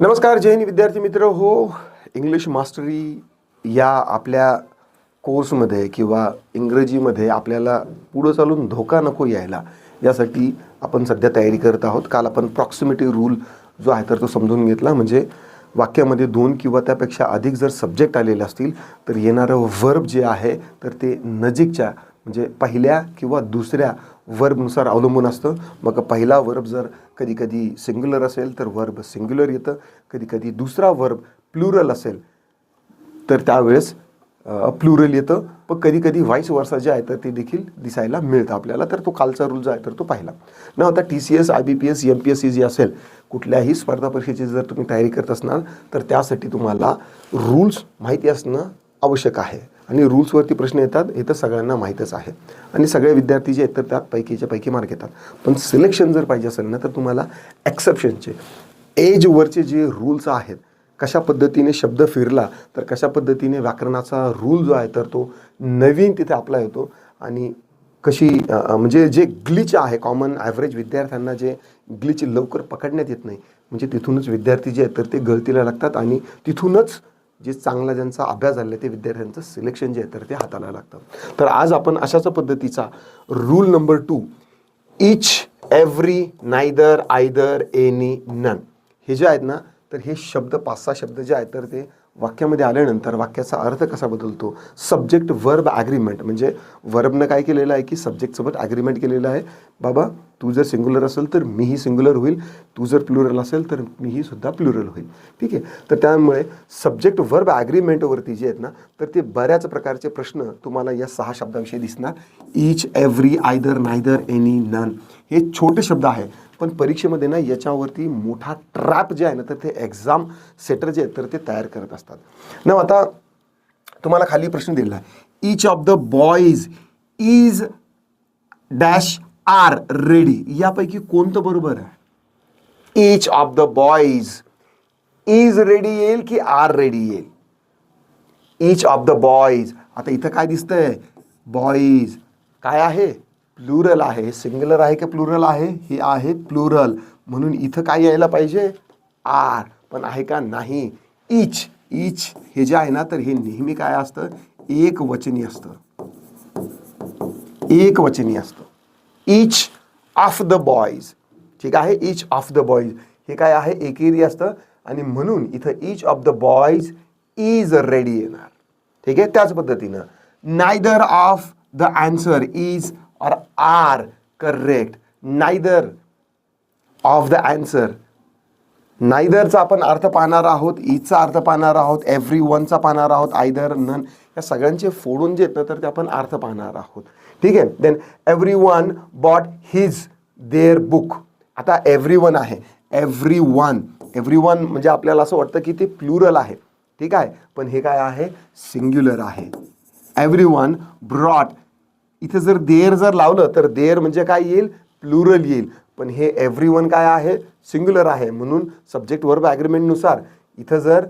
नमस्कार जय हिंद विद्यार्थी मित्र हो. इंग्लिश मास्टरी या आपल्या कोर्समध्ये किंवा इंग्रजीमध्ये आपल्याला पुढं चालून धोका नको यायला यासाठी आपण सध्या तयारी करत आहोत. काल आपण प्रॉक्सिमिटी रूल जो आहे तर तो समजून घेतला. म्हणजे वाक्यामध्ये 2 किंवा त्यापेक्षा अधिक जर सब्जेक्ट आलेले असतील तर येणारं वर्ब जे आहे तर ते नजीकच्या म्हणजे पहिल्या किंवा दुसऱ्या वर्बनुसार अवलंबून असतं. मग पहिला वर्ब जर कधी कधी सिंग्युलर असेल तर वर्ब सिंग्युलर येतं, कधी कधी दुसरा वर्ब प्लुरल असेल तर त्यावेळेस प्लुरल येतं. पण कधी कधी व्हाईस वर्सा जे आहे तर ते देखील दिसायला मिळतं आपल्याला. तर तो कालचा रूल जो आहे तर तो पाहिला ना. आता TCS IBPS MPSC जी असेल कुठल्याही स्पर्धा परीक्षेची जर तुम्ही तयारी करत असणार तर त्यासाठी तुम्हाला रूल्स माहिती असणं आवश्यक आहे. आणि रूल्सवरती प्रश्न येतात हे तर सगळ्यांना माहीतच आहे आणि सगळे विद्यार्थी जे आहेत तर त्यात पैकीच्या पैकी मार्क येतात. पण सिलेक्शन जर पाहिजे असेल ना तर तुम्हाला एक्सेप्शनचे एजवरचे जे रूल्स आहेत, कशा पद्धतीने शब्द फिरला तर कशा पद्धतीने व्याकरणाचा रूल जो आहे तर तो नवीन तिथे अप्लाय होतो आणि कशी म्हणजे जे ग्लिच आहे कॉमन ॲव्हरेज विद्यार्थ्यांना जे ग्लिच लवकर पकडण्यात येत नाही म्हणजे तिथूनच विद्यार्थी जे आहेत तर ते गळतीला लागतात आणि तिथूनच जे चांगला ज्यांचा अभ्यास झाला ते विद्यार्थ्यांचं सिलेक्शन जे आहे तर ते हाताला लागतं. तर आज आपण अशाच पद्धतीचा rule number 2 each every neither either any none हे जे आहेत ना तर हे शब्द 5-6 शब्द जे आहेत तर ते वाक्यामध्ये आल्यानंतर वाक्याचा अर्थ कसा बदलतो. सब्जेक्ट वर्ब ॲग्रीमेंट म्हणजे वर्बनं काय केलेलं आहे की सब्जेक्टसोबत ॲग्रीमेंट केलेलं आहे. बाबा तू जर सिंग्युलर असेल तर मीही सिंग्युलर होईल, तू जर प्लुरल असेल तर मीही सुद्धा प्लुरल होईल. ठीक आहे. तर त्यामुळे सब्जेक्ट वर्ब ॲग्रीमेंटवरती जे आहेत ना तर ते बऱ्याच प्रकारचे प्रश्न तुम्हाला या 6 शब्दाविषयी दिसणार. Each every either neither any none हे छोटे शब्द आहे पण परीक्षेमध्ये ना याच्यावरती मोठा ट्रॅप जे आहे ना तर ते एक्झाम सेटर जे आहेत तर ते तयार करत असतात ना. आता तुम्हाला खाली प्रश्न दिलेला आहे. Each of the boys is dash are ready यापैकी कोणतं बरोबर आहे. Each of the boys is ready येईल की आर रेडी येईल. इच ऑफ द बॉईज आता इथं काय दिसतंय बॉईज काय आहे प्लुरल आहे. सिंग्युलर आहे की प्लुरल आहे. हे आहे प्लुरल म्हणून इथं काय यायला पाहिजे आर. पण आहे का नाही. इच इच हे जे आहे ना तर हे नेहमी काय असतं एक वचनी असतं. एक वचनी असतं. इच ऑफ द बॉईज ठीक आहे. इच ऑफ द बॉईज हे काय आहे एकेरी असतं आणि म्हणून इथं इच of the boys is ready येणार. ठीक आहे. त्याच पद्धतीनं neither of the answer is or are correct. neither of the answer नायदरचा आपण अर्थ पाहणार आहोत, इजचा अर्थ पाहणार आहोत, एव्हरी वनचा पाहणार आहोत, आयदर नन या सगळ्यांचे फोडून जे येतं तर ते आपण अर्थ पाहणार आहोत. ठीक आहे. Then every one bought his their book. आता एव्हरी वन आहे. एव्हरी वन म्हणजे आपल्याला असं वाटतं की ते प्लुरल आहे. ठीक आहे. पण हे काय आहे सिंग्युलर आहे. एव्हरी वन ब्रॉट इथे जर देअर जर लावलं तर देअर म्हणजे काय येईल प्लुरल येईल. पण हे एव्हरीवन काय आहे सिंग्युलर आहे म्हणून सब्जेक्ट वर्ब ॲग्रीमेंटनुसार इथं जर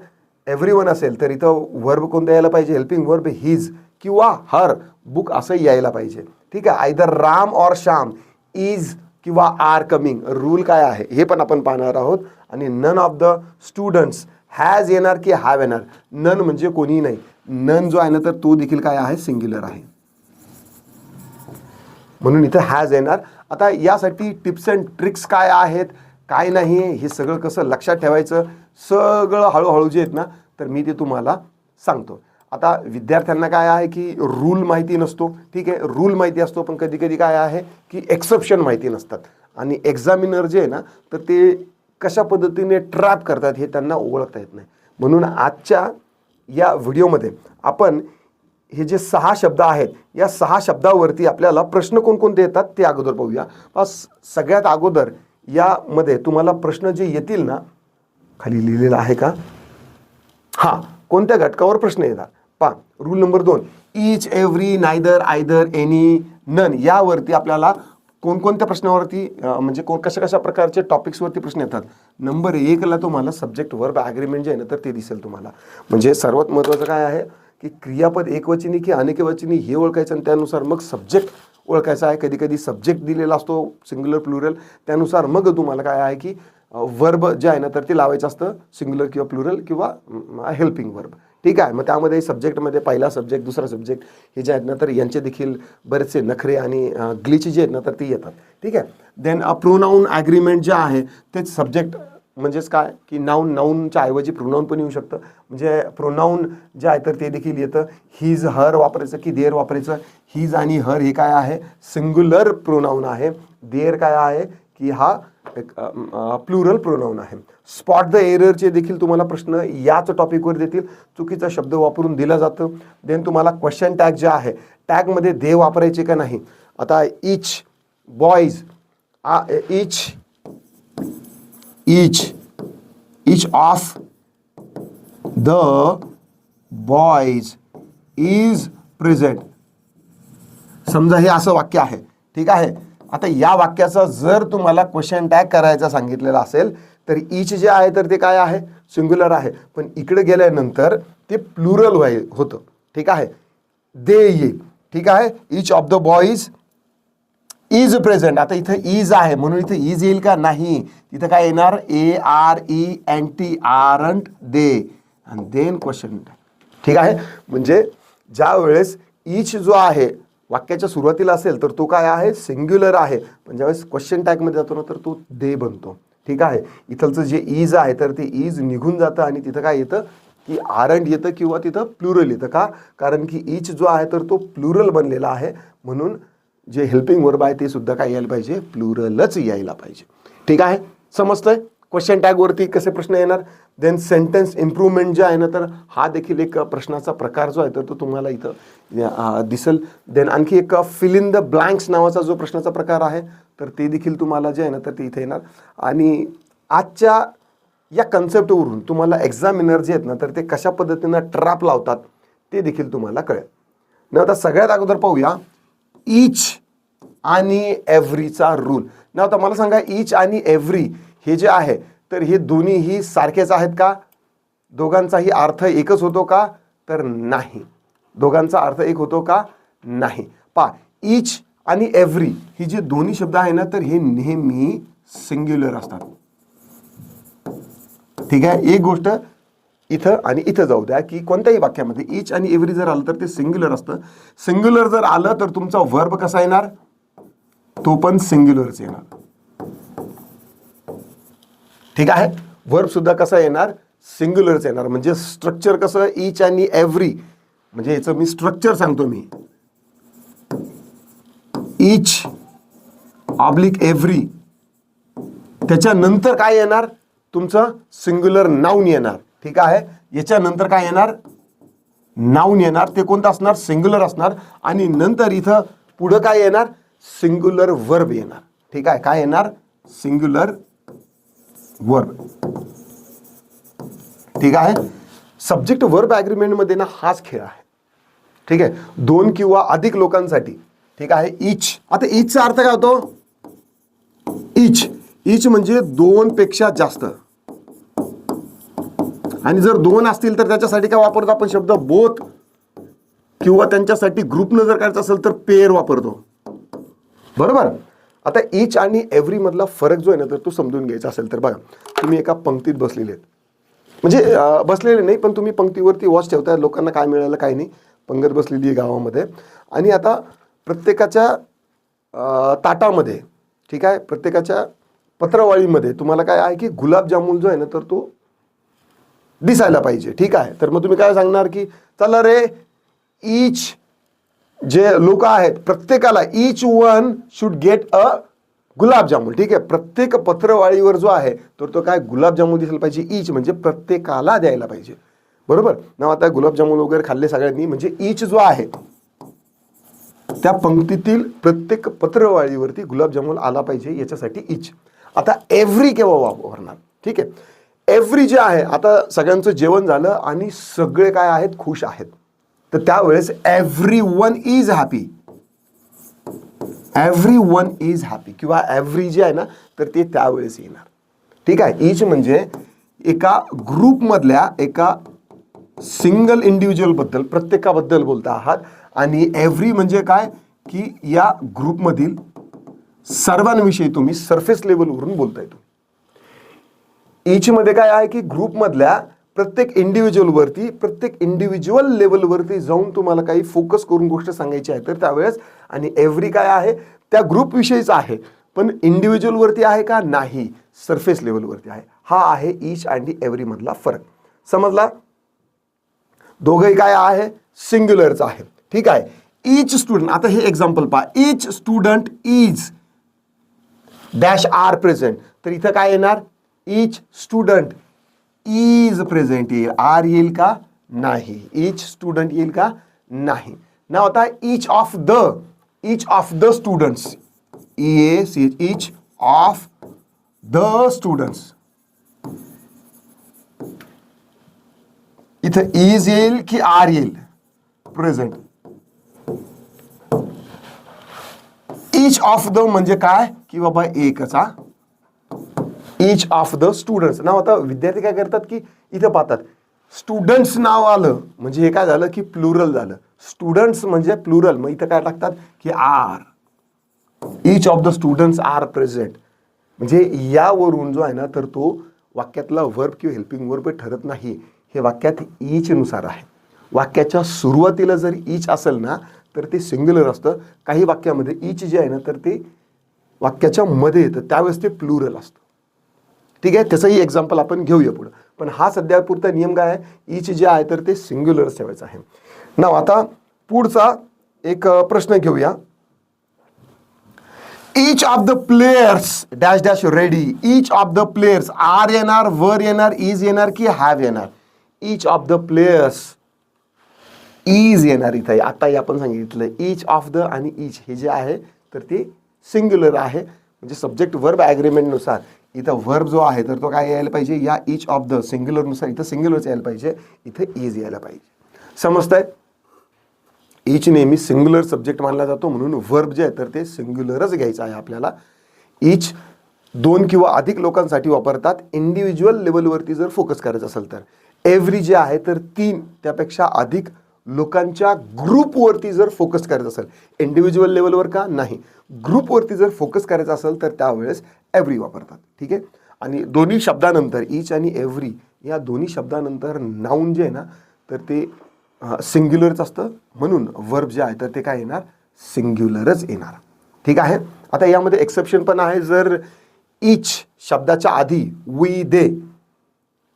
एव्हरीवन असेल तर इथं वर्ब कोणतं यायला पाहिजे हेल्पिंग वर्ब हिज किंवा हर बुक असं यायला पाहिजे. ठीक आहे. आयदर राम और श्याम इज किंवा आर कमिंग रूल काय आहे हे पण आपण पाहणार आहोत. आणि none of the students has येणार की हॅव येणार. नन म्हणजे कोणी नाही. नन जो आहे ना तर तो देखील काय आहे सिंग्युलर आहे म्हणून इथं हॅज येणार. आता यासाठी टिप्स अँड ट्रिक्स काय आहेत काय नाही हे सगळं कसं लक्षात ठेवायचं सगळं हळूहळू जे आहेत ना तर मी ते तुम्हाला सांगतो. आता विद्यार्थ्यांना काय आहे की रूल माहिती नसतो. ठीक आहे. रूल माहिती असतो पण कधी कधी काय आहे की एक्सेप्शन माहिती नसतात आणि एक्झामिनर जे आहे ना तर ते कशा पद्धतीने ट्रॅप करतात हे त्यांना ओळखता येत नाही. म्हणून आजच्या या व्हिडिओमध्ये आपण हे जे 6 शब्द आहेत या 6 शब्दावरती आपल्याला प्रश्न कोणकोणते येतात ते अगोदर पाहूया. सगळ्यात अगोदर यामध्ये तुम्हाला प्रश्न जे येतील ना खाली लिहिलेलं आहे का हां कोणत्या घटकावर प्रश्न येतात पहा. Rule number 2 each every neither either any none यावरती आपल्याला कोणकोणत्या प्रश्नावरती म्हणजे कशा प्रकारचे टॉपिक्सवरती प्रश्न येतात. नंबर 1ला तुम्हाला सब्जेक्ट वर्ब ॲग्रीमेंट जे आहे ना तर ते दिसेल तुम्हाला. म्हणजे सर्वात महत्त्वाचं काय आहे की क्रियापद एकवचनी की अनेकवचनी हे ओळखायचं आणि त्यानुसार मग सब्जेक्ट ओळखायचा आहे. कधी कधी सब्जेक्ट दिलेला असतो सिंग्युलर प्लुरल त्यानुसार मग तुम्हाला काय आहे की वर्ब जे आहे ना तर ते लावायचं असतं सिंग्युलर किंवा प्लुरल किंवा हेल्पिंग वर्ब. ठीक आहे. मग त्यामध्ये सब्जेक्टमध्ये पहिला सब्जेक्ट दुसरा सब्जेक्ट हे जे आहेत ना तर यांचे देखील बरेचसे नखरे आणि ग्लिच जे आहेत ना तर ते येतात. ठीक आहे. देन प्रोनाऊन ॲग्रीमेंट जे आहे ते सब्जेक्ट म्हणजेच काय की नाऊनच्या ऐवजी प्रोनाऊन पण येऊ शकतं. म्हणजे प्रोनाऊन जे आहे तर ते देखील येतं. हिज हर वापरायचं की देअर वापरायचं. हिज आणि हर हे काय आहे सिंग्युलर प्रोनाऊन आहे. देअर काय आहे की हा एक प्लुरल प्रोनाऊन आहे. स्पॉट द एररचे देखील तुम्हाला प्रश्न याच टॉपिकवर देतील. चुकीचा शब्द वापरून दिला जातं. देन तुम्हाला क्वेश्चन टॅग जे आहे टॅगमध्ये दे वापरायचे का नाही. आता इच boys each of the boys is present. समजा हे असं वाक्य आहे. ठीक आहे. आता या वाक्याचा जर तुम्हाला क्वेश्चन टॅग करायचा सांगितलेला असेल तर इच जे आहे तर ते काय आहे सिंग्युलर आहे. पण इकडे गेल्यानंतर ते प्लुरल होतं. ठीक आहे. दे येईल. ठीक आहे. Each of the boys is present. आता इथं इज आहे म्हणून इथं इज येईल का नाही. तिथं काय येणार ARENT आरंट दे आणि देन क्वेश्चन. ठीक आहे. म्हणजे ज्या वेळेस इच जो आहे वाक्याच्या सुरुवातीला असेल तर तो काय आहे सिंग्युलर आहे. पण ज्यावेळेस क्वेश्चन टॅगमध्ये जातो ना तर तो दे बनतो. ठीक आहे. इथलचं जे इज आहे तर ते इज निघून जातं आणि तिथं काय येतं की आरंट येतं किंवा तिथं प्लुरल येतं. का कारण की इच जो आहे तर तो प्लुरल बनलेला आहे. म्हणून जे हेल्पिंग वर्ब आहे ते सुद्धा काय यायला पाहिजे प्लुरलच यायला पाहिजे. ठीक आहे. समजतंय क्वेश्चन टॅगवरती कसे प्रश्न येणार. देन सेंटेन्स इम्प्रूव्हमेंट जे आहे ना तर हा देखील एक प्रश्नाचा प्रकार जो आहे तर तो तुम्हाला इथं दिसेल. देन आणखी एक फिल इन द ब्लँक्स नावाचा जो प्रश्नाचा प्रकार आहे तर ते देखील तुम्हाला जे आहे ना तर ते इथे येणार. आणि आजच्या या कन्सेप्टवरून तुम्हाला एक्झामिनर जे आहेत ना तर ते कशा पद्धतीनं ट्रॅप लावतात ते देखील तुम्हाला कळेल. ना आता सगळ्यात अगोदर पाहूया इच आणि एव्हरीचा रूल. ना आता मला सांगा इच आणि एव्हरी हे जे आहे तर हे दोन्हीही सारखेच आहेत का. दोघांचाही अर्थ एकच होतो का तर नाही. दोघांचा अर्थ एक होतो का नाही. पहा इच आणि एव्हरी ही जे दोन्ही शब्द आहे ना तर हे नेहमी सिंग्युलर असतात. ठीक आहे. एक गोष्ट इथं आणि इथं जाऊ द्या की कोणत्याही वाक्यामध्ये इच आणि एव्हरी जर आलं तर ते सिंग्युलर असतं. सिंग्युलर जर आलं तर तुमचा वर्ब कसा येणार तो पण सिंग्युलरच येणार. ठीक आहे. वर्ब सुद्धा कसा येणार सिंग्युलरच येणार. म्हणजे स्ट्रक्चर कसं इच आणि एव्हरी म्हणजे याचं मी स्ट्रक्चर सांगतो. मी इच ऑब्लिक एव्हरी त्याच्यानंतर काय येणार तुमचं सिंग्युलर नाउन येणार. ठीक आहे. याच्यानंतर काय येणार नाउन येणार. ते कोणतं असणार सिंग्युलर असणार. आणि नंतर इथं पुढं काय येणार सिंग्युलर वर्ब येणार. ठीक आहे. काय येणार सिंग्युलर वर्ब. ठीक आहे. सब्जेक्ट वर्ब ॲग्रीमेंट मध्ये ना हाच खेळ आहे. ठीक आहे. दोन किंवा अधिक लोकांसाठी. ठीक आहे. इच. आता इचचा अर्थ काय होतो इच म्हणजे दोन पेक्षा जास्त. आणि जर दोन असतील तर त्याच्यासाठी काय वापरतो आपण शब्द बोथ किंवा त्यांच्यासाठी ग्रुपनं जर करायचं असेल तर पेअर वापरतो. बरोबर. आता इच आणि एव्हरी मधला फरक जो आहे ना तर तो समजून घ्यायचा असेल तर बघा तुम्ही एका पंक्तीत बसलेले आहेत. म्हणजे बसलेले नाही पण तुम्ही पंक्तीवरती वॉच ठेवताय. लोकांना काय मिळालं काय नाही. पंगत बसलेली आहे गावामध्ये. आणि आता प्रत्येकाच्या ताटामध्ये ठीक आहे प्रत्येकाच्या पत्रवाळीमध्ये तुम्हाला काय आहे की गुलाबजामुन जो आहे ना तर तो दिसायला पाहिजे. ठीक आहे. तर मग तुम्ही काय सांगणार की चला रे इच जे लोक आहेत प्रत्येकाला each one should get a gulab jamun. ठीक आहे. प्रत्येक पत्रवाळीवर जो आहे तर तो काय गुलाबजामुन दिसायला पाहिजे. इच म्हणजे प्रत्येकाला द्यायला पाहिजे. बरोबर ना. आता गुलाबजामुन वगैरे खाल्ले सगळ्यांनी म्हणजे इच जो आहे त्या पंक्तीतील प्रत्येक पत्रवाळीवरती गुलाबजामुन आला पाहिजे याच्यासाठी इच. आता एव्हरी केव्हा वापरणार. ठीक आहे. एव्हरी जे आहे आता सगळ्यांचं जेवण झालं आणि सगळे काय आहेत खुश आहेत तर त्यावेळेस everyone is happy. Everyone is happy किंवा एव्हरी जे आहे ना तर ते त्यावेळेस येणार. ठीक आहे. इच म्हणजे एका ग्रुपमधल्या एका सिंगल इंडिव्हिज्युअल बद्दल प्रत्येकाबद्दल बोलता आहात. आणि एव्हरी म्हणजे काय की या ग्रुपमधील सर्वांविषयी तुम्ही सरफेस लेवलवरून बोलताय. ईच मध्ये काय आहे की ग्रुपमधल्या प्रत्येक इंडिव्हिज्युअलवरती, प्रत्येक इंडिव्हिज्युअल लेवलवरती जाऊन तुम्हाला काही फोकस करून गोष्ट सांगायची आहे तर त्यावेळेस. आणि एव्हरी काय आहे त्या ग्रुप विषयीच आहे, पण इंडिव्हिज्युअलवरती आहे का, नाही, सरफेस लेवलवरती आहे. हा आहे ईच आणि एव्हरी मधला फरक. समजला? दोघंही काय आहे, सिंग्युलरच आहे. ठीक आहे. ईच स्टुडंट, आता हे एक्झाम्पल पहा, each student is dash are present. तर इथं काय येणार, ईच स्टुडंट इज प्रेझेंट येईल. आर येईल का, नाही. ईच स्टुडंट येईल का, नाही. ना आता each of the students, each of the students, इथं इज येईल की आर येईल, प्रेझेंट. ईच ऑफ द म्हणजे काय की बाबा एकचा, ईच ऑफ द स्टुडंट्स. नाव आता विद्यार्थी काय करतात की इथं पाहतात स्टुडंट्स नाव आलं म्हणजे हे काय झालं की प्लुरल झालं. स्टुडंट्स म्हणजे प्लुरल, मग इथं काय टाकतात की are, each of the students are present. म्हणजे यावरून जो आहे ना तर तो वाक्यातला वर्ब किंवा हेल्पिंग वर्ब ठरत नाही, हे वाक्यात ईच नुसार आहे. वाक्याच्या सुरुवातीला जर ईच असेल ना तर ते सिंग्युलर असतं. काही वाक्यामध्ये ईच जे आहे ना तर ते वाक्याच्या मध्ये येतं, त्यावेळेस ते प्लुरल असतं. ठीक आहे, त्याचंही एक्झाम्पल आपण घेऊया पुढे. पण हा सध्या पुरता नियम काय आहे, ईच जे आहे तर ते सिंग्युलर ठेवायचं आहे. नाव आता पुढचा एक प्रश्न घेऊया. Each of the players dash dash ready. Each of the players, are येणार, वर येणार, इज येणार की हॅव येणार. Each of the players is येणार. इथं आता आपण सांगितलं ईच ऑफ द आणि ईच हे जे आहे तर ते सिंग्युलर आहे. म्हणजे सब्जेक्ट वर्ब ॲग्रीमेंट नुसार इथं वर्ब जो आहे तर तो काय यायला पाहिजे, या ईच ऑफ द सिंग्युलर नुसार इथं सिंग्युलरच यायला पाहिजे, इथं इज यायला पाहिजे. समजतंय? ईच नेहमी सिंग्युलर सब्जेक्ट मानला जातो, म्हणून वर्ब जे आहे तर ते सिंग्युलरच घ्यायचं आहे आपल्याला. ईच दोन किंवा अधिक लोकांसाठी वापरतात. इंडिव्हिज्युअल लेवलवरती जर फोकस करायचं असेल तर. एव्हरी जे आहे तर तीन त्यापेक्षा अधिक लोकांच्या ग्रुपवरती जर फोकस करायचं असेल, इंडिव्हिज्युअल लेवलवर का, नाही, ग्रुपवरती जर फोकस करायचं असेल तर त्यावेळेस एव्हरी वापरतात. ठीक आहे. आणि दोन्ही शब्दानंतर ईच आणि एव्हरी या दोन्ही शब्दानंतर नाऊन जे आहे ना तर ते सिंग्युलरच असतं, म्हणून वर्ब जे आहे तर ते काय येणार, सिंग्युलरच येणार. ठीक आहे. आता यामध्ये एक्सेप्शन पण आहे. जर ईच शब्दाच्या आधी वी दे,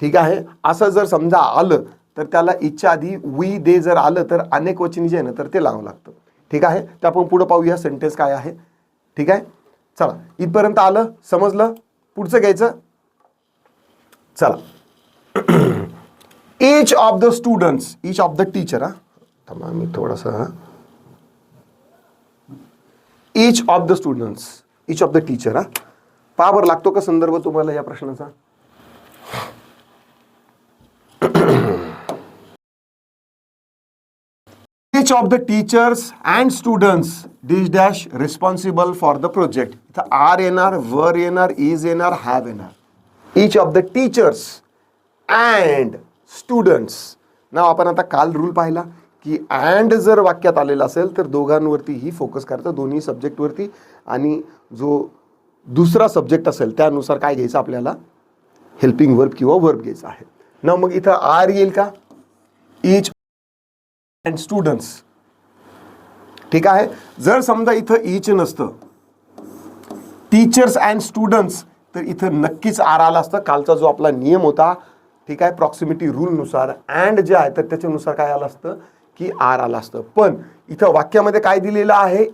ठीक आहे, असं जर समजा आलं तर त्याला ईचच्या आधी वी दे जर आलं तर अनेक वचनी जे आहे ना तर ते लावावं लागतं. ठीक आहे. ते आपण पुढे पाहूया सेंटेन्स काय आहे. ठीक आहे. चला, इथपर्यंत आलं, समजलं? पुढचं घ्यायचं. चला. Each of the students, each of the teacher, थांबा मी थोडासा, each of the students, each of the teacher, पहा बरं लागतो का संदर्भ तुम्हाला या प्रश्नाचा. Each of the teachers and students dash dash responsible for the project. इथं आर येणार, वर येणार, इज येणार, हॅव येणार. Each of the teachers and students. ना आपण आता काल रूल पाहिला की अँड जर वाक्यात आलेला असेल तर दोघांवरतीही फोकस करायचं, दोन्ही सब्जेक्टवरती. आणि जो दुसरा सब्जेक्ट असेल त्यानुसार काय घ्यायचं आपल्याला, हेल्पिंग वर्ब किंवा वर्ब घ्यायचा आहे ना. मग इथं आर येईल का, ईच अँड स्टुडंट्स. ठीक आहे. जर समजा इथं ईच नसतं, टीचर्स अँड स्टुडंट्स, तर इथं नक्कीच आर आला असतं. कालचा जो आपला नियम होता, ठीक आहे, प्रॉक्सिमिटी रूल नुसार अँड जे आहे तर त्याच्यानुसार काय आलं असतं की आर आला असतं. पण इथं वाक्यामध्ये काय दिलेलं आहे,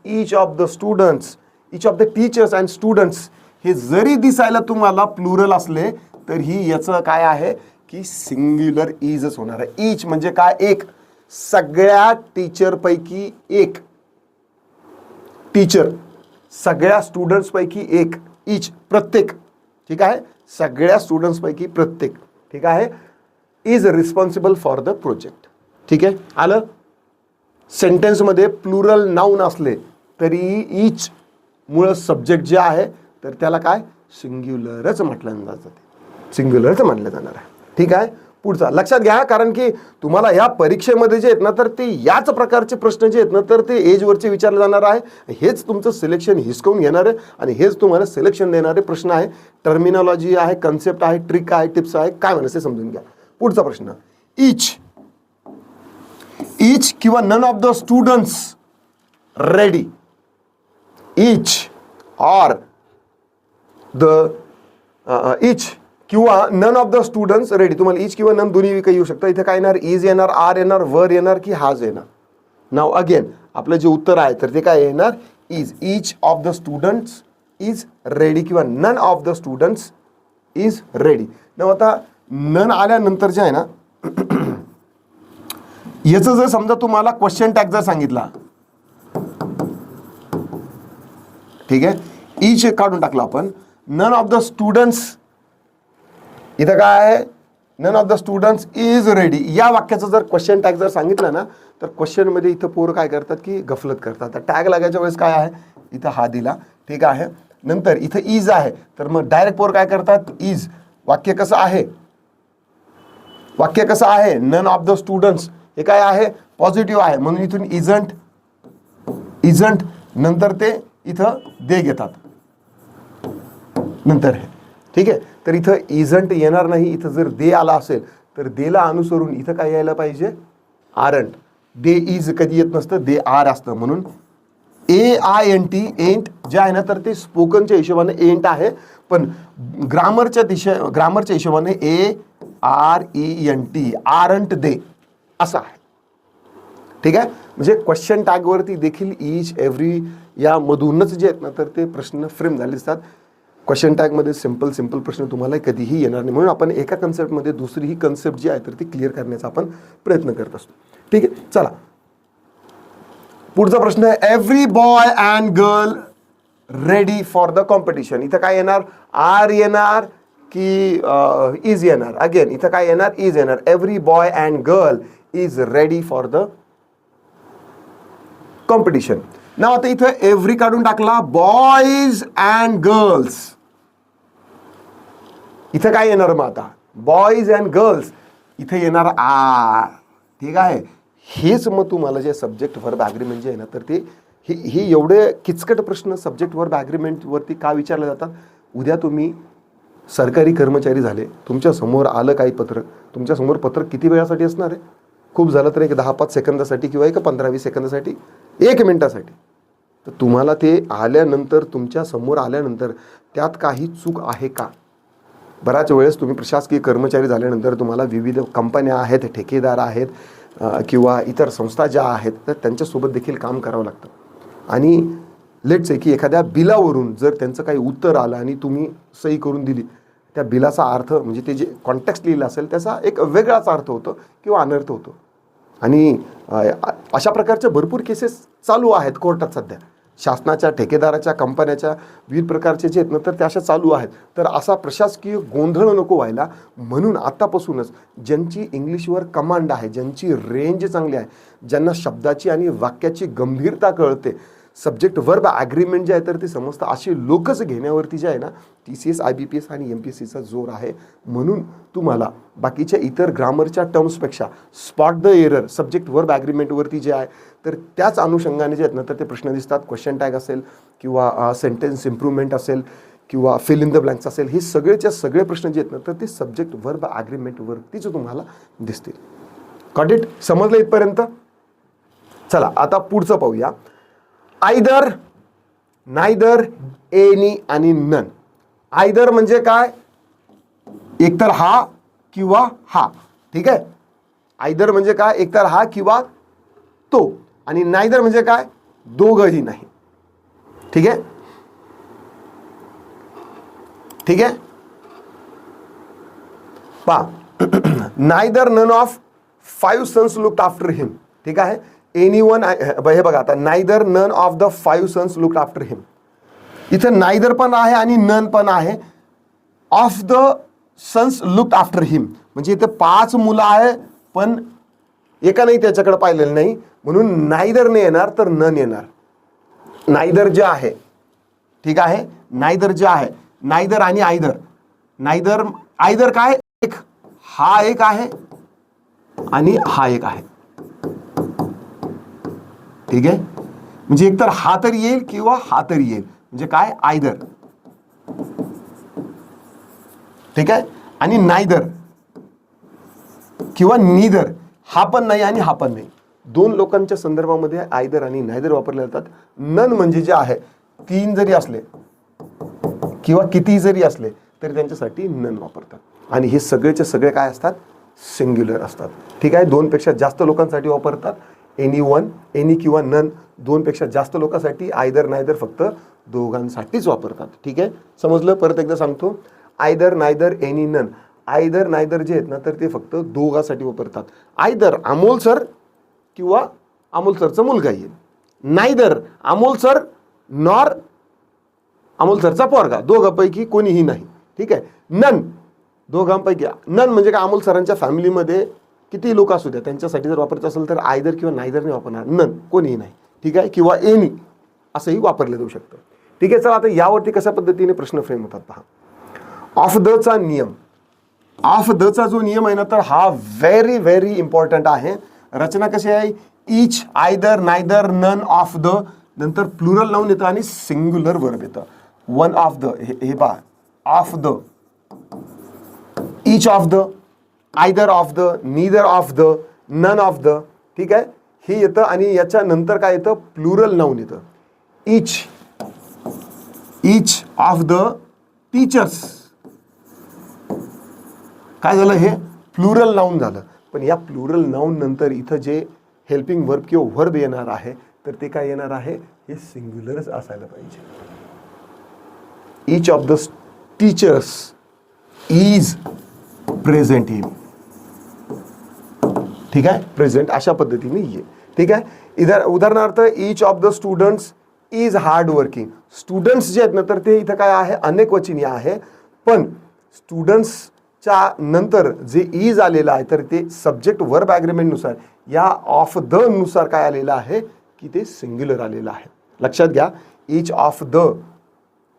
each of the students, each of the teachers and students. हे जरी दिसायला तुम्हाला प्लुरल असले तरी याचं काय आहे की सिंग्युलर इजच होणार आहे. ईच म्हणजे काय, एक, सगळ्या टीचर पैकी एक, टीचर सगळ्या स्टुडंट्स पैकी एक, ईच प्रत्येक. ठीक आहे, सगळ्या स्टुडंट्स पैकी प्रत्येक. ठीक आहे, is responsible for the project. ठीक आहे, आलं. सेंटेन्समध्ये प्लुरल नाऊन असले तरी ईच मुळ सब्जेक्ट जे आहे तर त्याला काय सिंग्युलरच म्हटलं जातं, सिंग्युलरच मानलं जाणार आहे. ठीक आहे. पुढचा लक्षात घ्या, कारण की तुम्हाला या परीक्षेमध्ये जे आहेत ना तर ते याच प्रकारचे प्रश्न जे आहेत ना तर ते एजवरचे विचारले जाणार आहे. हेच तुमचं सिलेक्शन हिसकावून घेणार आहे आणि हेच तुम्हाला सिलेक्शन देणारे प्रश्न आहे. टर्मिनॉलॉजी आहे, कन्सेप्ट आहे, ट्रिक आहे, टिप्स आहे, काय म्हणायचं समजून घ्या. पुढचा प्रश्न, इच किंवा none of the students ready. Each or the each किंवा none of the students ready. तुम्हाला इच किंवा नन दोन्ही काही येऊ शकतं. इथे काय येणार, इज येणार, आर येणार, वर येणार की हाज येणार. नाव अगेन आपलं जे उत्तर आहे तर ते काय येणार, is. Each of the students is ready किंवा none of the students is ready. नाव आता नन आल्यानंतर जे आहे ना याचं जर समजा तुम्हाला क्वेश्चन टॅग जर सांगितला, ठीक आहे, इच काढून टाकला आपण, नन ऑफ द स्टुडंट्स इथं काय आहे, none of the students is ready. या वाक्याचं जर क्वेश्चन टॅग जर सांगितलं ना तर क्वेश्चन मध्ये इथं पोरं काय करतात की गफलत करतात. तर टॅग लागायच्या वेळेस काय आहे, इथं हा दिला, ठीक आहे, नंतर इथं इज आहे तर मग डायरेक्ट पोर काय करतात, इज. वाक्य कसं आहे, वाक्य कसं आहे, नन ऑफ द स्टुडंट्स हे काय आहे, पॉझिटिव्ह आहे म्हणून इथून इजंट नंतर ते इथं दे घेतात नंतर हे, ठीक आहे. तर इथं इजंट येणार नाही. इथं जर दे आला असेल तर देला अनुसरून इथं काय यायला पाहिजे, आरंट. दे इज कधी येत नसतं, दे आर असतं. म्हणून AINT एंट जे आहे ना तर ते स्पोकनच्या हिशोबाने एंट आहे, पण ग्रामरच्या हिशोबाने ARENT आरंट दे असं आहे, ठीक आहे. म्हणजे क्वेश्चन टॅगवरती देखील ईच एव्हरी यामधूनच जे आहेत ना तर ते प्रश्न फ्रेम झाले असतात. क्वेश्चन टॅगमध्ये सिंपल प्रश्न तुम्हाला कधीही येणार नाही. म्हणून आपण एका कन्सेप्टमध्ये दुसरी ही कन्सेप्ट जी आहे तर ती क्लिअर करण्याचा आपण प्रयत्न करत असतो, ठीक आहे. चला पुढचा प्रश्न आहे, every boy and girl ready for the competition. इथं काय येणार, आर येणार की इज येणार. अगेन इथं काय येणार, इज येणार. Every boy and girl is ready for the competition. नाव आता इथं एव्हरी काढून टाकला, बॉयज अँड गर्ल्स. इथं काय येणार मग आता, बॉयज अँड गर्ल्स इथे येणार आर, ठीक आहे. हेच मग तुम्हाला जे सब्जेक्ट वर्ब ॲग्रीमेंट जे आहे ना तर ते हे एवढे किचकट प्रश्न सब्जेक्ट वर्ब ॲग्रीमेंट वरती का विचारले जातात. उद्या तुम्ही सरकारी कर्मचारी झाले, तुमच्या समोर आलं काही पत्र, तुमच्या समोर पत्र किती वेळासाठी असणार आहे, खूप झालं तर एक 10-5 सेकंदासाठी किंवा एक 15-20 सेकंदासाठी, 1 मिनिटासाठी. तर तुम्हाला ते आल्यानंतर तुमच्या समोर आल्यानंतर त्यात काही चूक आहे का. बऱ्याच वेळेस तुम्ही प्रशासकीय कर्मचारी झाल्यानंतर तुम्हाला विविध कंपन्या आहेत, ठेकेदार आहेत किंवा इतर संस्था ज्या आहेत तर त्यांच्यासोबत देखील काम करावं लागतं. आणि लेट्स आहे की एखाद्या बिलावरून जर त्यांचं काही उत्तर आलं आणि तुम्ही सही करून दिली, त्या बिलाचा अर्थ म्हणजे ते जे कॉन्टेक्स्ट लिहिलं असेल त्याचा एक वेगळाच अर्थ होतो किंवा अनर्थ होतो. आणि अशा प्रकारच्या भरपूर केसेस चालू आहेत कोर्टात सध्या. शासनाच्या, ठेकेदाराच्या, कंपन्याच्या विविध प्रकारचे जे आहेत ना तर त्या अशा चालू आहेत. तर असा प्रशासकीय गोंधळ नको व्हायला म्हणून आतापासूनच ज्यांची इंग्लिशवर कमांड आहे, ज्यांची रेंज चांगली आहे, ज्यांना शब्दाची आणि वाक्याची गंभीरता कळते, सब्जेक्ट वर्ब ॲग्रीमेंट जे आहे तर ते समजतं, अशी लोकच घेण्यावरती जे आहे ना TCS, IBPS आणि MPSCचा जोर आहे. म्हणून तुम्हाला बाकीच्या इतर ग्रामरच्या टर्म्सपेक्षा spot the error subject verb ॲग्रीमेंटवरती जे आहे तर त्याच अनुषंगाने जे आहेत ना तर ते प्रश्न दिसतात. क्वेश्चन टॅग असेल किंवा सेंटेन्स इम्प्रूव्हमेंट असेल किंवा फिल इन द ब्लँक्स असेल, हे सगळेच्या सगळे प्रश्न जे आहेत ना तर ते सब्जेक्ट वर्ब ॲग्रीमेंटवरतीच तुम्हाला दिसतील. गॉट इट, समजलं इथपर्यंत. चला आता पुढचं पाहूया. आयदर, नायदर, एनी आणि नन. आयदर म्हणजे काय, एकतर हा किंवा हा, ठीक आहे. आयदर म्हणजे काय, एकतर हा किंवा तो. आणि नायदर म्हणजे काय, दोघंही नाही, ठीक आहे, ठीक आहे. पहा, neither none of 5 sons looked after him, ठीक आहे. एनीवन, हे बघा आता, neither none of the 5 sons looked after him. इथं नायदर पण आहे आणि नन पण आहे. Of the sons looked after him म्हणजे इथे 5 मुलं आहे पण एकानेही त्याच्याकडे पाहिलेलं नाही, म्हणून नायदर ने येणार तर नन येणार. नायदर जे आहे, ठीक आहे, नायदर जे आहे, नायदर आणि आयदर. नायदर, आयदर काय, एक हा एक आहे आणि हा एक आहे. ठीक आहे, म्हणजे एकतर हा तरी येईल किंवा हा तरी येईल, म्हणजे काय आयदर. ठीक आहे, आणि नायदर किंवा नीदर, हा पण नाही आणि हा पण नाही. दोन लोकांच्या संदर्भामध्ये आयदर आणि नायदर वापरले जातात. नन म्हणजे जे आहे, तीन जरी असले किंवा किती जरी असले तरी त्यांच्यासाठी नन वापरतात. आणि हे सगळेचे सगळे काय असतात, सिंग्युलर असतात. ठीक आहे, दोनपेक्षा जास्त लोकांसाठी वापरतात. एनी वन, एनी किंवा नन, दोनपेक्षा जास्त लोकांसाठी. आयदर नायदर फक्त दोघांसाठीच वापरतात. ठीक आहे, समजलं? परत एकदा सांगतो, either neither any none. Either neither जे आहेत ना, तर ते फक्त दोघांसाठी वापरतात. आयदर अमोल सर किंवा अमोल सरचा मुलगा येईल. Neither Amol sir nor Amol सरचा पोरगा, दोघांपैकी कोणीही नाही. ठीक आहे, नन दोघांपैकी. नन म्हणजे काय, अमोल सरांच्या फॅमिलीमध्ये किती लोक असू द्या त्यांच्यासाठी जर वापरायचं असेल तर आयदर किंवा नायदरने वापरणार, नन कोणीही नाही. ठीक आहे, किंवा एनी असंही वापरलं जाऊ शकतं. ठीक आहे, चला आता यावरती कशा पद्धतीने प्रश्न फ्रेम होतात पहा. ऑफ दचा नियम. ऑफ दचा जो नियम आहे ना, तर हा व्हेरी व्हेरी इम्पॉर्टंट आहे. रचना कशी आहे, each, either, neither, none, of the, नंतर प्लुरल नाऊन येतं आणि सिंग्युलर वर्ब येतं. वन ऑफ द, हे पहा, of the, each of the, either of the, neither of the, none of the. ठीक आहे, हे येतं आणि याच्या नंतर काय येतं, प्लुरल नाऊन येतं. इच, इच ऑफ द टीचर्स. काय झालं, हे प्लुरल नाऊन झालं. पण या प्लुरल नाऊन नंतर इथं जे हेल्पिंग वर्ब किंवा वर्ब येणार आहे तर ते काय येणार आहे, हे सिंग्युलरच असायला पाहिजे. इच of the teachers is present येईल. ठीक आहे, प्रेझेंट अशा पद्धतीने ये. ठीक आहे, इधर उदाहरणार्थ इच of the students is hard working. Students जे आहेत ना, तर ते इथं काय आहे, अनेक वचनी आहे. पण स्टुडंट्सच्या नंतर जे इज आलेलं आहे तर ते सब्जेक्ट वर्ब ॲग्रीमेंट नुसार या ऑफ द नुसार काय आलेलं आहे की ते सिंग्युलर आलेलं आहे. लक्षात घ्या, इच ऑफ द,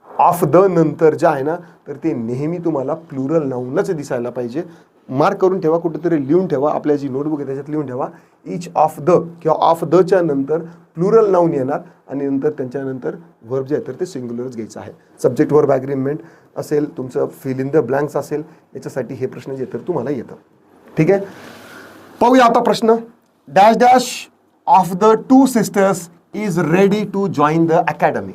ऑफ द नंतर जे आहे ना तर ते नेहमी तुम्हाला प्लुरल नाऊनच दिसायला पाहिजे. मार्क करून ठेवा, कुठेतरी लिहून ठेवा, आपल्या जी नोटबुक आहे त्याच्यात लिहून ठेवा. इच ऑफ द किंवा ऑफ दच्या नंतर प्लुरल नाऊन येणार आणि नंतर त्यांच्यानंतर वर्ब जे आहे तर ते सिंग्युलरच घ्यायचं आहे. सब्जेक्ट वर्ब ॲग्रीमेंट असेल, तुमचं फिल इन द ब्लँक्स असेल, याच्यासाठी हे प्रश्न जे तर तुम्हाला येतं. ठीक आहे, पाहूया आता प्रश्न. Dash dash of the two sisters is ready to join the academy.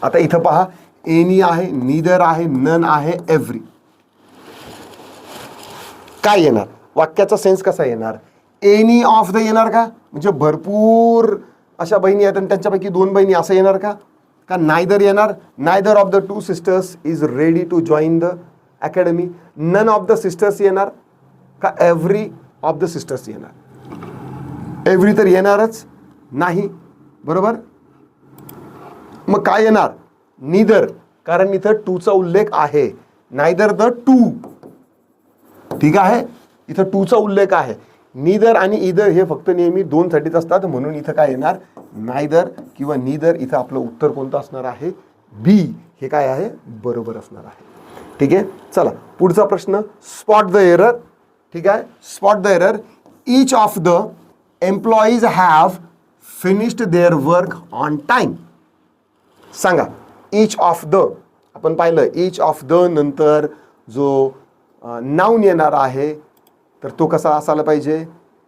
आता इथं पहा, एनी आहे, नीदर आहे, नन आहे, एव्हरी. काय येणार, वाक्याचा सेन्स कसा येणार, एनी ऑफ द येणार का, म्हणजे भरपूर अशा बहिणी आहेत आणि त्यांच्यापैकी दोन बहिणी असं येणार का, का नायदर येणार, neither of the two sisters is ready to join the academy. None of the sisters येणार का एव्हरी ऑफ द सिस्टर्स येणार, एव्हरी तर येणारच नाही, बरोबर. मग काय येणार, नीदर, कारण इथं टूचा उल्लेख आहे, नायदर द टू. ठीक आहे, इथं टूचा उल्लेख आहे. नीदर आणि ईदर हे फक्त नेहमी दोन साठीच असतात, म्हणून इथं काय येणार, नायदर किंवा नीदर. इथं आपलं उत्तर कोणतं असणार आहे, बी हे काय आहे, बरोबर असणार आहे. ठीक आहे, चला पुढचा प्रश्न, स्पॉट द एरर. ठीक आहे, spot the error. Each of the employees have finished their work on time. सांगा, ईच ऑफ द आपण पाहिलं, ईच ऑफ द नंतर जो नाऊन येणार आहे तर तो कसा असायला पाहिजे,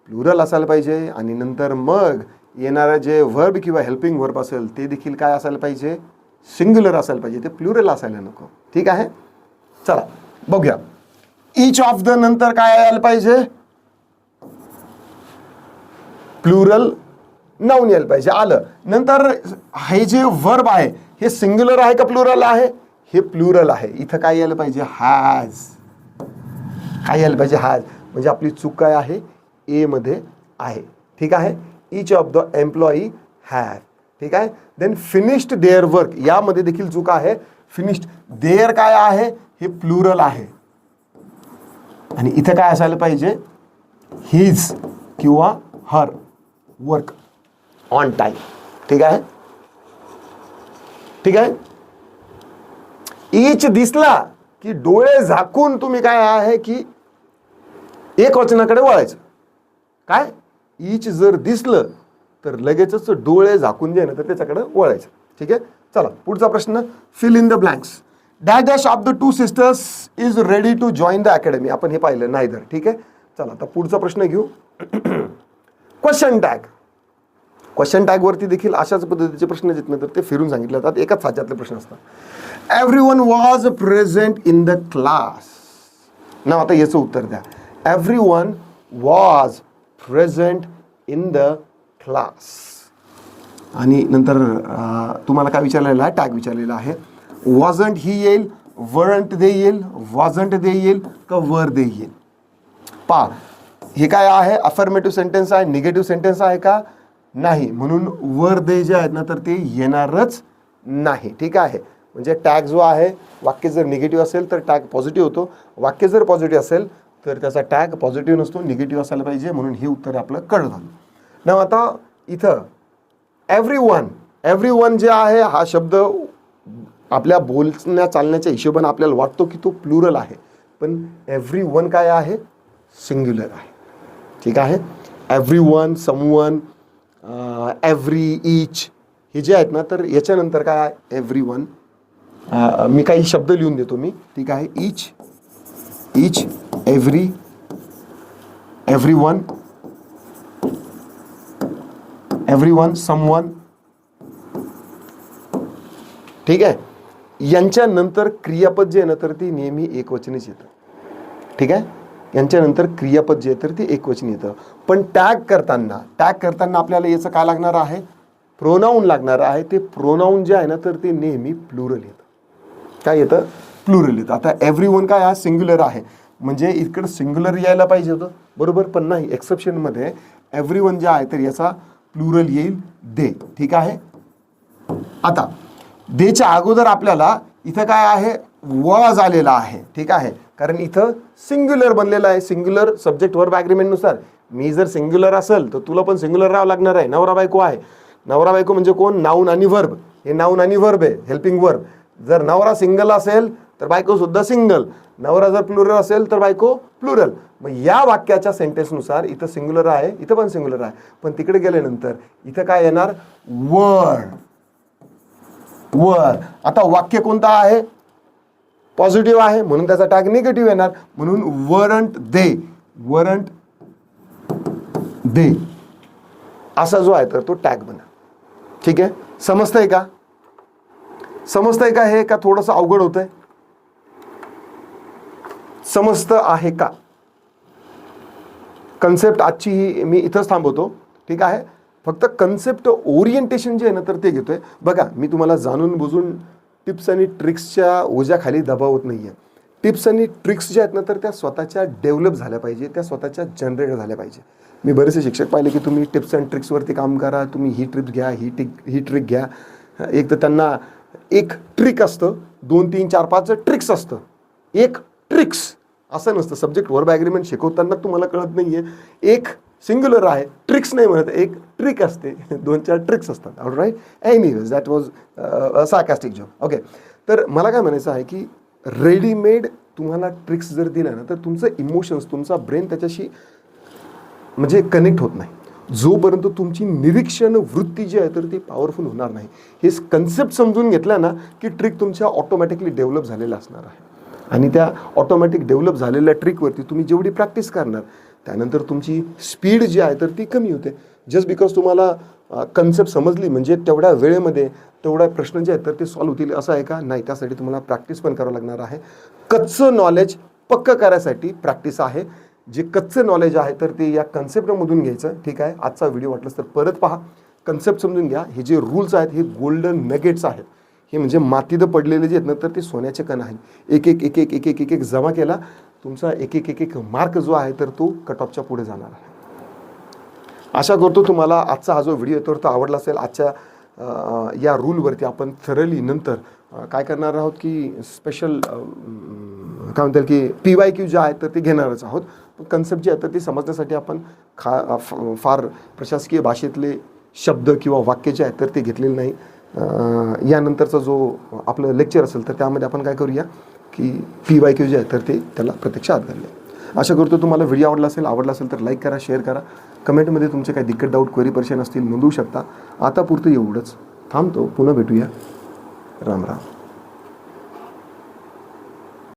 प्लुरल असायला पाहिजे. आणि नंतर मग येणारं जे वर्ब किंवा हेल्पिंग वर्ब असेल ते देखील काय असायला पाहिजे, सिंग्युलर असायला पाहिजे, ते प्लुरल असायला नको. ठीक आहे, चला बघूया. ईच ऑफ द नंतर काय यायला पाहिजे, प्लुरल नाऊन यायला पाहिजे, आलं. नंतर हे जे वर्ब आहे हे सिंग्युलर आहे का प्लुरल आहे, हे प्लुरल आहे. इथं काय यायला पाहिजे, हॅज. काय यायला पाहिजे, हॅज. म्हणजे आपली चूक काय आहे, ए मध्ये आहे. ठीक आहे, each of the employee have. ठीक आहे, देन फिनिश्ड देअर वर्क, यामध्ये देखील चूक आहे. फिनिश्ड देअर काय आहे, हे प्लुरल आहे आणि इथं काय असायला पाहिजे, हिज किंवा हर वर्क ऑन टाइम. ठीक आहे, ठीक आहे. ईच दिसला की डोळे झाकून तुम्ही काय आहे की एक वचनाकडे वळायचं. काय इच जर दिसलं तर लगेचच डोळे झाकून जे ना तर त्याच्याकडे वळायचं. ठीक आहे, चला पुढचा प्रश्न. Fill in the blanks. Dash dash of the two sisters is ready to join the academy. आपण हे पाहिलं नाहीदर. ठीक आहे, चला आता पुढचा प्रश्न घेऊ. Question tag. क्वेश्चन टॅग वरती देखील अशाच पद्धतीचे प्रश्न येत नाही तर ते फिरून सांगितले जातात. एकाच साच्यातले प्रश्न असतात. Everyone was present in the class. ना आता याचं उत्तर द्या. Everyone was present in the class. आणि नंतर तुम्हाला काय विचारलेलं आहे, टॅग विचारलेला आहे. वॉजंट ही येईल, वरंट दे येईल, वॉजंट दे येईल का वर दे येईल. पा हे काय आहे, अफर्मेटिव्ह सेंटेन्स आहे, निगेटिव्ह सेंटेन्स आहे का, नाही. म्हणून वर दे जे आहेत ना तर ते येणारच नाही. ठीक आहे, म्हणजे टॅग जो आहे, वाक्य जर निगेटिव्ह असेल तर टॅग पॉझिटिव्ह होतो. वाक्य जर पॉझिटिव्ह असेल तर त्याचा टॅग पॉझिटिव्ह नसतो, निगेटिव्ह असायला पाहिजे. म्हणून हे उत्तर आपलं कळलं झालं. ना आता इथं एव्हरीवन जे आहे हा शब्द आपल्या बोलण्या चालण्याच्या हिशोबाने आपल्याला वाटतो की तो प्लुरल आहे, पण एव्हरीवन काय आहे, सिंग्युलर आहे. ठीक आहे, एव्हरीवन, समवन, एव्हरी, ईच हे जे आहेत ना तर याच्यानंतर काय आहे एव्हरीवन. मी काही शब्द लिहून देतो मी. ठीक आहे, ईच, एव्हरी, एव्हरीवन, समवन. ठीक आहे, यांच्यानंतर क्रियापद जे आहे ना तर ती नेहमी एकवचनीच येतं. ठीक आहे, यांच्यानंतर क्रियापद जे आहे तर ते एकवचनी येतं. पण टॅग करताना आपल्याला याचं काय लागणार आहे, प्रोनाऊन लागणार आहे. ते प्रोनाऊन जे आहे ना तर ते नेहमी प्लुरल येतं. काय येतं, प्लुरल येतं. आता एव्हरीवन काय हा सिंग्युलर आहे, म्हणजे इकडे सिंग्युलर यायला पाहिजे होतं, बरोबर, पण नाही. एक्सेप्शनमध्ये एव्हरीवन जे आहे तर याचा प्लुरल येईल दे. ठीक आहे, आता देच्या अगोदर आपल्याला इथं काय आहे, वॉज आलेला आहे. ठीक आहे, कारण इथं सिंग्युलर बनलेलं आहे. सिंग्युलर सब्जेक्ट वर्ब ॲग्रीमेंट नुसार मी जर सिंग्युलर असेल तर तुला पण सिंग्युलर राहावं लागणार आहे. नवरा बायको आहे, नवरा बायको म्हणजे कोण, नाऊन आणि वर्ब. हे नाऊन आणि वर्ब आहे, हेल्पिंग वर्ब. जर नवरा सिंगल असेल तर बायको सुद्धा सिंगल, नवरा जर प्लुरल असेल तर बायको प्लुरल. मग या वाक्याच्या सेंटेन्सनुसार इथं सिंग्युलर आहे, इथं पण सिंग्युलर आहे, पण तिकडे गेल्यानंतर इथं काय येणार, वर. आता वाक्य कोणतं आहे, पॉझिटिव्ह आहे, म्हणून त्याचा टॅग निगेटिव्ह येणार. म्हणून वरंट दे असा जो आहे तर तो टॅग बना. ठीक आहे, समजतंय का हे, का थोडंसं अवघड होतंय, समजतं आहे का. कन्सेप्ट आजची ही मी इथंच थांबवतो. ठीक आहे, फक्त कन्सेप्ट ओरिएंटेशन जे आहे ना तर ते घेतोय. बघा, मी तुम्हाला जाणून बुजून टिप्स आणि ट्रिक्सच्या ओझ्याखाली दबावत नाहीये. टिप्स आणि ट्रिक्स ज्या आहेत ना तर त्या स्वतःच्या डेव्हलप झाल्या पाहिजे, त्या स्वतःच्या जनरेट झाल्या पाहिजे. मी बरेचसे शिक्षक पाहिले की तुम्ही टिप्स अँड ट्रिक्सवरती काम करा, तुम्ही ही ट्रिप घ्या, ही ट्रिक घ्या. एक तर त्यांना एक ट्रिक असतं, 2, 3, 4, 5 ट्रिक्स असतं. एक ट्रिक्स असं नसतं. सब्जेक्ट वर्ब ॲग्रीमेंट शिकवताना तुम्हाला कळत नाहीये, एक सिंग्युलर आहे, ट्रिक्स नाही म्हणत, एक ट्रिक असते, 2-4 ट्रिक्स असतात. All right, anyways that was sarcastic joke. Okay, तर मला काय म्हणायचं आहे की रेडीमेड तुम्हाला ट्रिक्स जर दिल्या ना तर तुमचं इमोशन्स, तुमचा ब्रेन त्याच्याशी म्हणजे कनेक्ट होत नाही. जोपर्यंत तुमची निरीक्षण वृत्ती जी आहे तर ती पॉवरफुल होणार नाही. हे कन्सेप्ट समजून घेतला ना की ट्रिक तुमच्या ऑटोमॅटिकली डेव्हलप झालेल्या असणार आहे. आणि त्या ऑटोमॅटिक डेव्हलप झालेल्या ट्रिकवरती तुम्ही जेवढी प्रॅक्टिस करणार त्यानंतर तुमची स्पीड जी आहे तर ती कमी होते. जस्ट बिकॉज तुम्हाला कन्सेप्ट समजली म्हणजे तेवढ्या वेळेमध्ये तेवढा प्रश्न जे आहेत तर ते सॉल्व्ह होतील असं आहे का, नाही. त्यासाठी तुम्हाला प्रॅक्टिस पण करावं लागणार आहे. कच्चं नॉलेज पक्क करायसाठी प्रॅक्टिस आहे. जे कच्चं नॉलेज आहे तर ते या कन्सेप्टमधून घ्यायचं. ठीक आहे, आजचा व्हिडिओ वाटलास तर परत पहा, कन्सेप्ट समजून घ्या. हे जे रूल्स आहेत हे गोल्डन नगेट्स आहेत. हे म्हणजे मातीत पडलेले जे आहेत ना तर ते सोन्याचे कण आहेत. एक जमा केला तुमचा एक मार्क जो आहे तर तो कट ऑफच्या पुढे जाणार आहे. आशा करतो तुम्हाला आजचा हा जो व्हिडिओ तर तो आवडला असेल. आजच्या या रूलवरती आपण थरली नंतर काय करणार आहोत की स्पेशल काय म्हणतात की PYQ जे आहे तर ते घेणारच आहोत. कन्सेप्ट जे आहे तर ते समजण्यासाठी आपण फार प्रशासकीय भाषेतले शब्द किंवा वाक्य जे आहेत तर ते घेतलेले नाही. यानंतरचा जो आपलं लेक्चर असेल तर त्यामध्ये आपण काय करूया की PYQ जे आहे तर ते त्याला प्रत्यक्ष आत घालले. आशा करतो तुम्हाला व्हिडिओ आवडला असेल तर लाईक करा, शेअर करा. कमेंटमध्ये तुमचे काही दिक्कत, डाऊट, क्वेरी, परेशान असतील नोंदवू शकता. आता पुरतं एवढंच. थांबतो. पुन्हा भेटूया. राम राम.